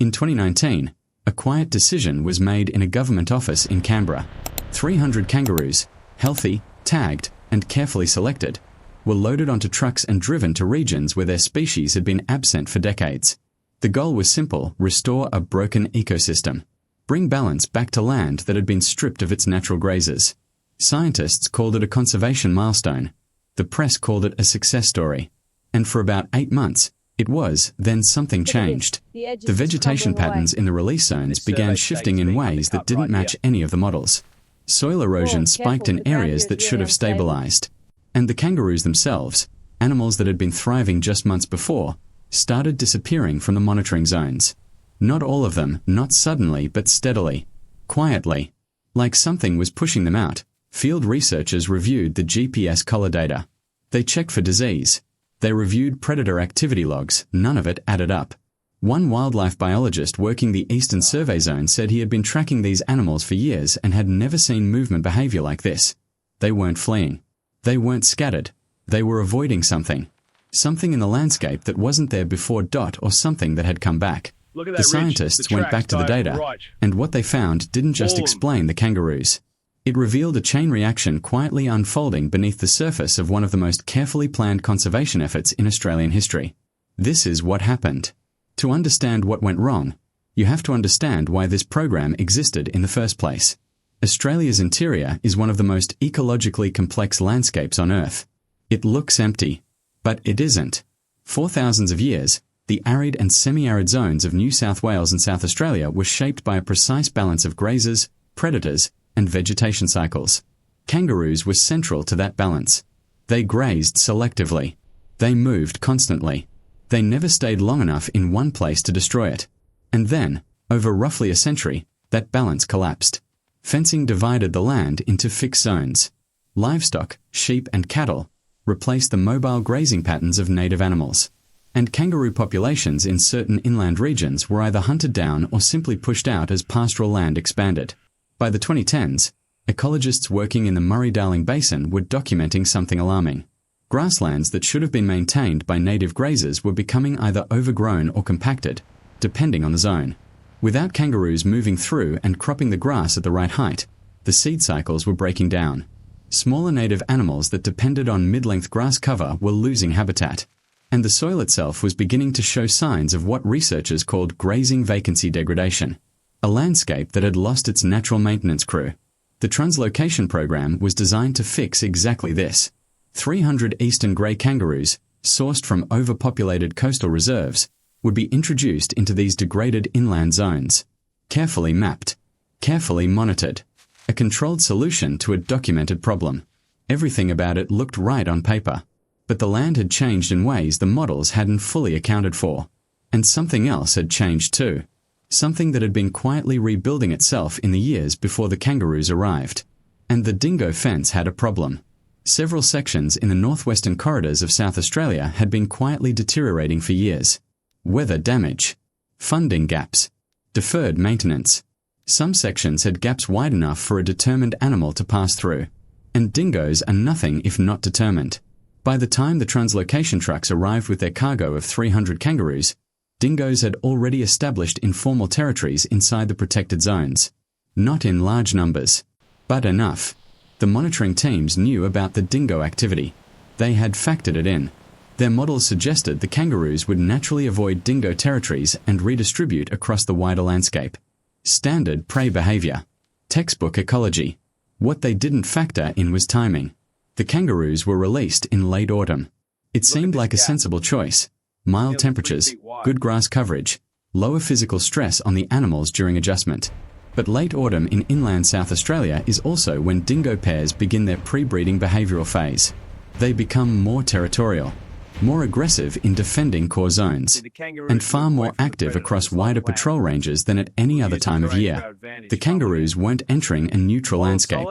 In 2019, a quiet decision was made in a government office in Canberra. 300 kangaroos, healthy, tagged, and carefully selected, were loaded onto trucks and driven to regions where their species had been absent for decades. The goal was simple: restore a broken ecosystem. Bring balance back to land that had been stripped of its natural grazers. Scientists called it a conservation milestone. The press called it a success story. And for about 8 months, it was. Then something changed. The vegetation patterns in the release zones began shifting in ways that didn't match any of the models. Soil erosion spiked in areas that should have stabilized. And the kangaroos themselves, animals that had been thriving just months before, started disappearing from the monitoring zones. Not all of them, not suddenly, but steadily. Quietly. Like something was pushing them out. Field researchers reviewed the GPS collar data. They checked for disease. They reviewed predator activity logs. None of it added up. One wildlife biologist working the Eastern Survey Zone said he had been tracking these animals for years and had never seen movement behavior like this. They weren't fleeing. They weren't scattered. They were avoiding something. Something in the landscape that wasn't there before. Or something that had come back. The scientists went back to the data, and what they found didn't just explain the kangaroos. It revealed a chain reaction quietly unfolding beneath the surface of one of the most carefully planned conservation efforts in Australian history. This is what happened. To understand what went wrong, you have to understand why this program existed in the first place. Australia's interior is one of the most ecologically complex landscapes on Earth. It looks empty, but it isn't. For thousands of years, the arid and semi-arid zones of New South Wales and South Australia were shaped by a precise balance of grazers, predators, and vegetation cycles. Kangaroos were central to that balance. They grazed selectively. They moved constantly. They never stayed long enough in one place to destroy it. And then, over roughly a century, that balance collapsed. Fencing divided the land into fixed zones. Livestock, sheep and cattle, replaced the mobile grazing patterns of native animals. And kangaroo populations in certain inland regions were either hunted down or simply pushed out as pastoral land expanded. By the 2010s, ecologists working in the Murray-Darling Basin were documenting something alarming. Grasslands that should have been maintained by native grazers were becoming either overgrown or compacted, depending on the zone. Without kangaroos moving through and cropping the grass at the right height, the seed cycles were breaking down. Smaller native animals that depended on mid-length grass cover were losing habitat. And the soil itself was beginning to show signs of what researchers called grazing vacancy degradation. A landscape that had lost its natural maintenance crew. The translocation program was designed to fix exactly this. 300 eastern grey kangaroos, sourced from overpopulated coastal reserves, would be introduced into these degraded inland zones. Carefully mapped. Carefully monitored. A controlled solution to a documented problem. Everything about it looked right on paper. But the land had changed in ways the models hadn't fully accounted for. And something else had changed too. Something that had been quietly rebuilding itself in the years before the kangaroos arrived. And the dingo fence had a problem. Several sections in the northwestern corridors of South Australia had been quietly deteriorating for years. Weather damage. Funding gaps. Deferred maintenance. Some sections had gaps wide enough for a determined animal to pass through. And dingoes are nothing if not determined. By the time the translocation trucks arrived with their cargo of 300 kangaroos, dingoes had already established informal territories inside the protected zones. Not in large numbers, but enough. The monitoring teams knew about the dingo activity. They had factored it in. Their models suggested the kangaroos would naturally avoid dingo territories and redistribute across the wider landscape. Standard prey behavior. Textbook ecology. What they didn't factor in was timing. The kangaroos were released in late autumn. It seemed like a sensible choice. Mild temperatures, good grass coverage, lower physical stress on the animals during adjustment. But late autumn in inland South Australia is also when dingo pairs begin their pre-breeding behavioural phase. They become more territorial, more aggressive in defending core zones, and far more active across wider patrol ranges than at any other time of year. The kangaroos weren't entering a neutral landscape.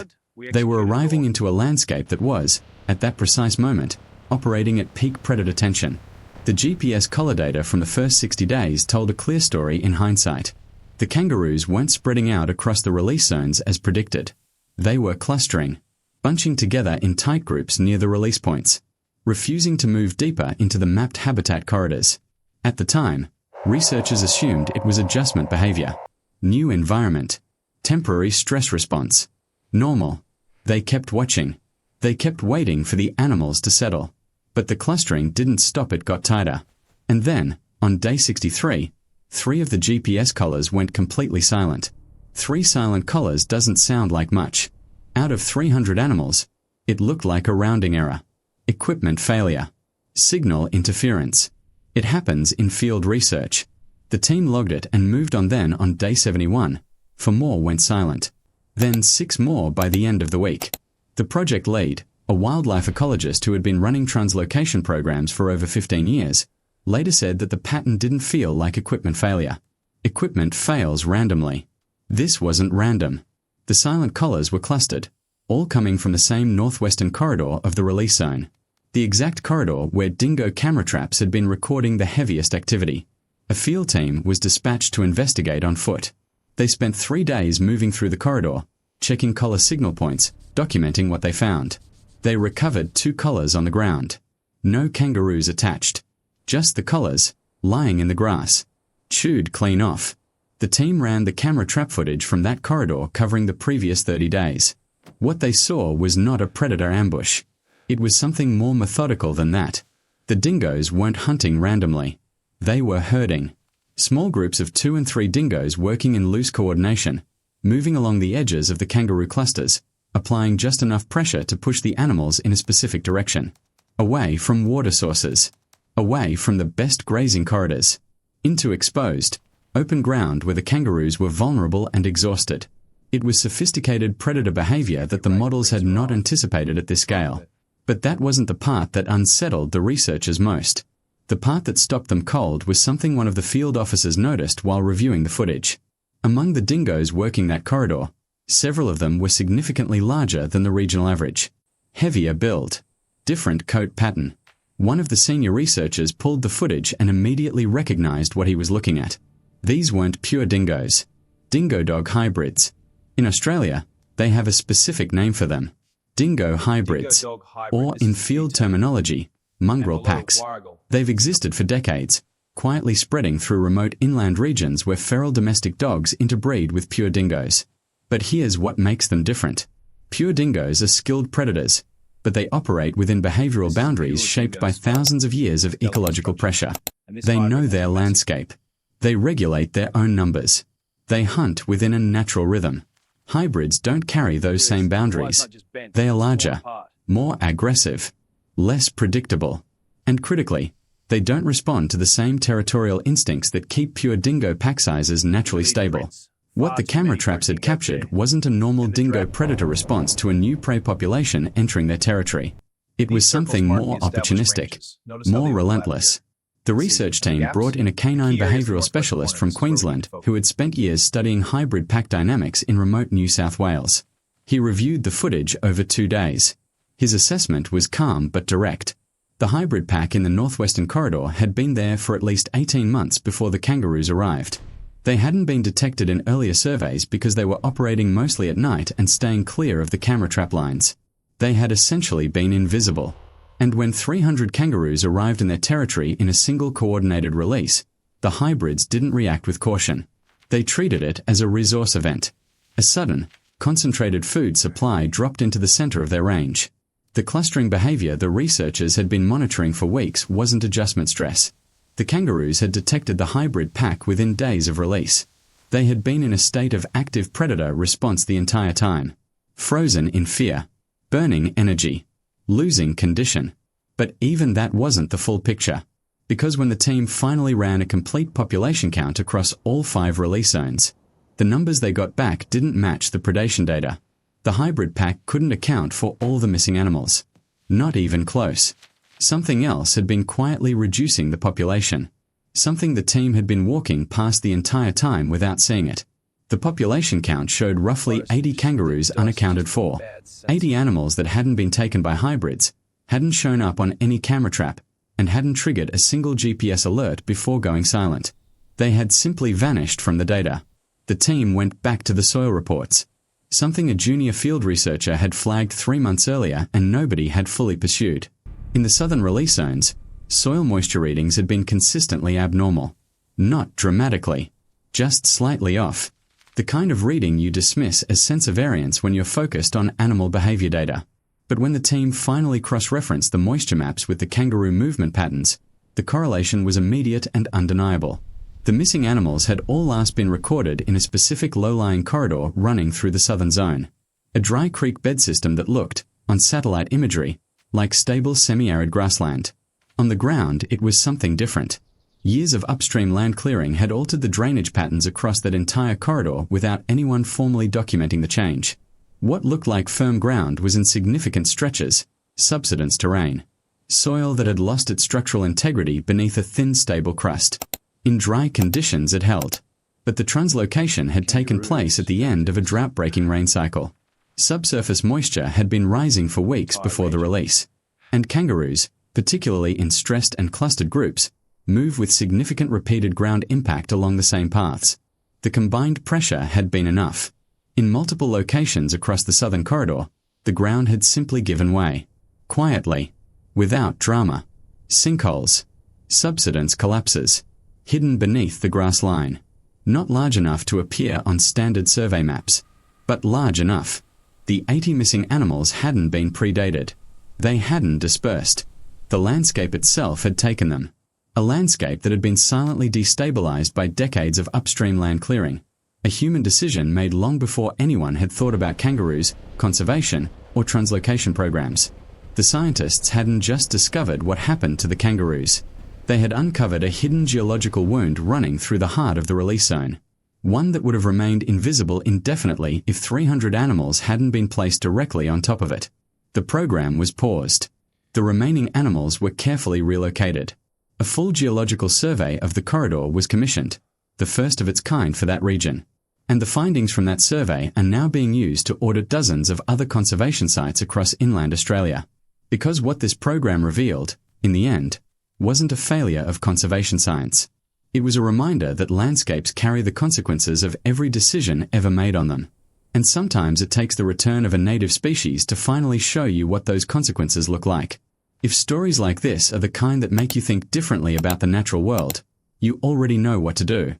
They were arriving into a landscape that was, at that precise moment, operating at peak predator tension. The GPS collar data from the first 60 days told a clear story in hindsight. The kangaroos weren't spreading out across the release zones as predicted. They were clustering, bunching together in tight groups near the release points, refusing to move deeper into the mapped habitat corridors. At the time, Researchers assumed it was adjustment behavior. New environment. Temporary stress response. Normal. They kept watching. They kept waiting for the animals to settle. But the clustering didn't stop, it got tighter. And then, on day 63, 3 of the GPS collars went completely silent. 3 silent collars doesn't sound like much. Out of 300 animals, it looked like a rounding error. Equipment failure. Signal interference. It happens in field research. The team logged it and moved on. Then on day 71, 4 more went silent. Then 6 more by the end of the week. The project lead, a wildlife ecologist who had been running translocation programs for over 15 years, later said that the pattern didn't feel like equipment failure. Equipment fails randomly. This wasn't random. The silent collars were clustered, all coming from the same northwestern corridor of the release zone. The exact corridor where dingo camera traps had been recording the heaviest activity. A field team was dispatched to investigate on foot. They spent 3 days moving through the corridor, checking collar signal points, documenting what they found. They recovered 2 collars on the ground. No kangaroos attached. Just the collars, lying in the grass. Chewed clean off. The team ran the camera trap footage from that corridor covering the previous 30 days. What they saw was not a predator ambush. It was something more methodical than that. The dingoes weren't hunting randomly. They were herding. Small groups of 2 and 3 dingoes working in loose coordination, moving along the edges of the kangaroo clusters, applying just enough pressure to push the animals in a specific direction. Away from water sources. Away from the best grazing corridors. Into exposed, open ground where the kangaroos were vulnerable and exhausted. It was sophisticated predator behavior that the models had not anticipated at this scale. But that wasn't the part that unsettled the researchers most. The part that stopped them cold was something one of the field officers noticed while reviewing the footage. Among the dingoes working that corridor, several of them were significantly larger than the regional average. Heavier build. Different coat pattern. One of the senior researchers pulled the footage and immediately recognized what he was looking at. These weren't pure dingoes. Dingo dog hybrids. In Australia, they have a specific name for them. Dingo hybrids, or in field terminology, mongrel packs. They've existed for decades, quietly spreading through remote inland regions where feral domestic dogs interbreed with pure dingoes. But here's what makes them different. Pure dingoes are skilled predators, but they operate within behavioral boundaries shaped by thousands of years of ecological pressure. They know their landscape. They regulate their own numbers. They hunt within a natural rhythm. Hybrids don't carry those same boundaries. They are larger, more aggressive, less predictable, and critically, they don't respond to the same territorial instincts that keep pure dingo pack sizes naturally stable. What the camera traps had captured wasn't a normal dingo predator response to a new prey population entering their territory. It was something more opportunistic, more relentless. The research team brought in a canine behavioral specialist from Queensland who had spent years studying hybrid pack dynamics in remote New South Wales. He reviewed the footage over 2 days. His assessment was calm but direct. The hybrid pack in the northwestern corridor had been there for at least 18 months before the kangaroos arrived. They hadn't been detected in earlier surveys because they were operating mostly at night and staying clear of the camera trap lines. They had essentially been invisible. And when 300 kangaroos arrived in their territory in a single coordinated release, the hybrids didn't react with caution. They treated it as a resource event. A sudden, concentrated food supply dropped into the center of their range. The clustering behavior the researchers had been monitoring for weeks wasn't adjustment stress. The kangaroos had detected the hybrid pack within days of release. They had been in a state of active predator response the entire time. Frozen in fear. Burning energy. Losing condition. But even that wasn't the full picture. Because when the team finally ran a complete population count across all 5 release zones, the numbers they got back didn't match the predation data. The hybrid pack couldn't account for all the missing animals. Not even close. Something else had been quietly reducing the population. Something the team had been walking past the entire time without seeing it. The population count showed roughly 80 kangaroos unaccounted for. 80 animals that hadn't been taken by hybrids, hadn't shown up on any camera trap, and hadn't triggered a single GPS alert before going silent. They had simply vanished from the data. The team went back to the soil reports. Something a junior field researcher had flagged 3 months earlier and nobody had fully pursued. In the southern release zones, soil moisture readings had been consistently abnormal. Not dramatically. Just slightly off. The kind of reading you dismiss as sensor variance when you're focused on animal behavior data. But when the team finally cross-referenced the moisture maps with the kangaroo movement patterns, the correlation was immediate and undeniable. The missing animals had all last been recorded in a specific low-lying corridor running through the southern zone. A dry creek bed system that looked, on satellite imagery, like stable semi-arid grassland. On the ground, it was something different. Years of upstream land clearing had altered the drainage patterns across that entire corridor without anyone formally documenting the change. What looked like firm ground was in significant stretches, subsidence terrain. Soil that had lost its structural integrity beneath a thin, stable crust. In dry conditions it held. But the translocation had taken place at the end of a drought-breaking rain cycle. Subsurface moisture had been rising for weeks before the release. And kangaroos, particularly in stressed and clustered groups, move with significant repeated ground impact along the same paths. The combined pressure had been enough. In multiple locations across the southern corridor, the ground had simply given way. Quietly. Without drama. Sinkholes. Subsidence collapses. Hidden beneath the grass line. Not large enough to appear on standard survey maps. But large enough. The 80 missing animals hadn't been predated. They hadn't dispersed. The landscape itself had taken them. A landscape that had been silently destabilized by decades of upstream land clearing. A human decision made long before anyone had thought about kangaroos, conservation, or translocation programs. The scientists hadn't just discovered what happened to the kangaroos. They had uncovered a hidden geological wound running through the heart of the release zone. One that would have remained invisible indefinitely if 300 animals hadn't been placed directly on top of it. The program was paused. The remaining animals were carefully relocated. A full geological survey of the corridor was commissioned, the first of its kind for that region. And the findings from that survey are now being used to audit dozens of other conservation sites across inland Australia. Because what this program revealed, in the end, wasn't a failure of conservation science. It was a reminder that landscapes carry the consequences of every decision ever made on them. And sometimes it takes the return of a native species to finally show you what those consequences look like. If stories like this are the kind that make you think differently about the natural world, you already know what to do.